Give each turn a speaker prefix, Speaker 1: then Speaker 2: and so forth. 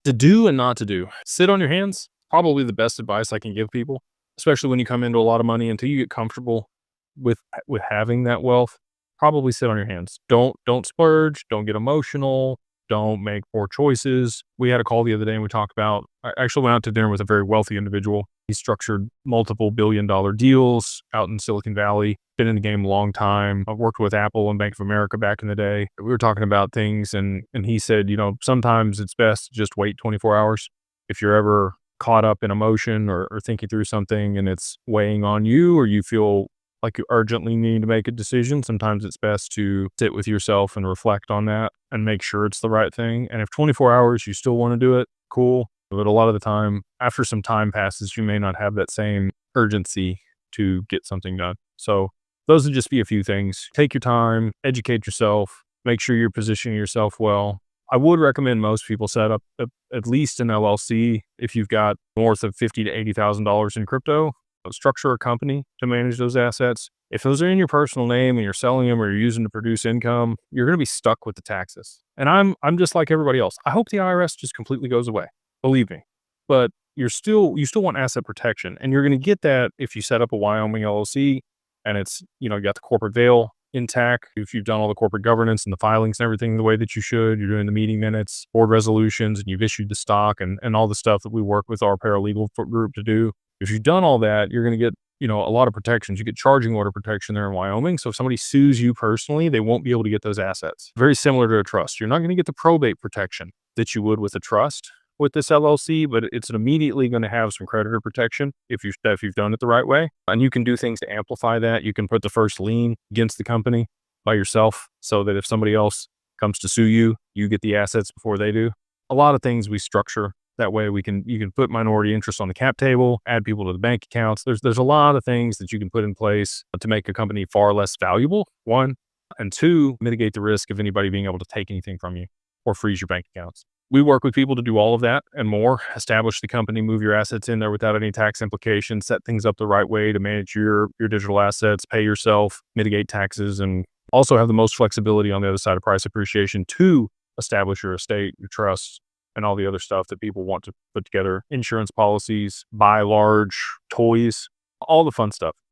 Speaker 1: To do and not to do. Sit on your hands, probably the best advice I can give people, especially when you come into a lot of money until you get comfortable with having that wealth. Probably sit on your hands. Don't splurge, don't get emotional, don't make poor choices. We had a call the other day and we talked about I actually went out to dinner with a very wealthy individual. He structured multiple billion-dollar deals out in Silicon Valley, been in the game a long time. I've worked with Apple and Bank of America back in the day. We were talking about things and he said, sometimes it's best to just wait 24 hours. If you're ever caught up in emotion or thinking through something and it's weighing on you or you feel like you urgently need to make a decision, sometimes it's best to sit with yourself and reflect on that and make sure it's the right thing. And if 24 hours you still want to do it, cool. But a lot of the time, after some time passes, you may not have that same urgency to get something done. So those would just be a few things. Take your time, educate yourself, make sure you're positioning yourself well. I would recommend most people set up at least an LLC if you've got north of $50 to $80,000 in crypto. Structure a company to manage those assets. If those are in your personal name and you're selling them or you're using to produce income, you're going to be stuck with the taxes. And I'm just like everybody else. I hope the IRS just completely goes away. Believe me. But you still want asset protection, and you're going to get that if you set up a Wyoming LLC and it's you got the corporate veil intact. If you've done all the corporate governance and the filings and everything the way that you should, you're doing the meeting minutes, board resolutions, and you've issued the stock and all the stuff that we work with our paralegal group to do. If you've done all that, you're going to get, a lot of protections. You get charging order protection there in Wyoming. So if somebody sues you personally, they won't be able to get those assets. Very similar to a trust. You're not going to get the probate protection that you would with a trust with this LLC, but it's immediately going to have some creditor protection if you've done it the right way. And you can do things to amplify that. You can put the first lien against the company by yourself so that if somebody else comes to sue you, you get the assets before they do. A lot of things we structure that way. You can put minority interest on the cap table, add people to the bank accounts. There's a lot of things that you can put in place to make a company far less valuable, one, and two, mitigate the risk of anybody being able to take anything from you or freeze your bank accounts. We work with people to do all of that and more. Establish the company, move your assets in there without any tax implications, set things up the right way to manage your digital assets, pay yourself, mitigate taxes, and also have the most flexibility on the other side of price appreciation to establish your estate, your trusts, and all the other stuff that people want to put together, insurance policies, buy large toys, all the fun stuff.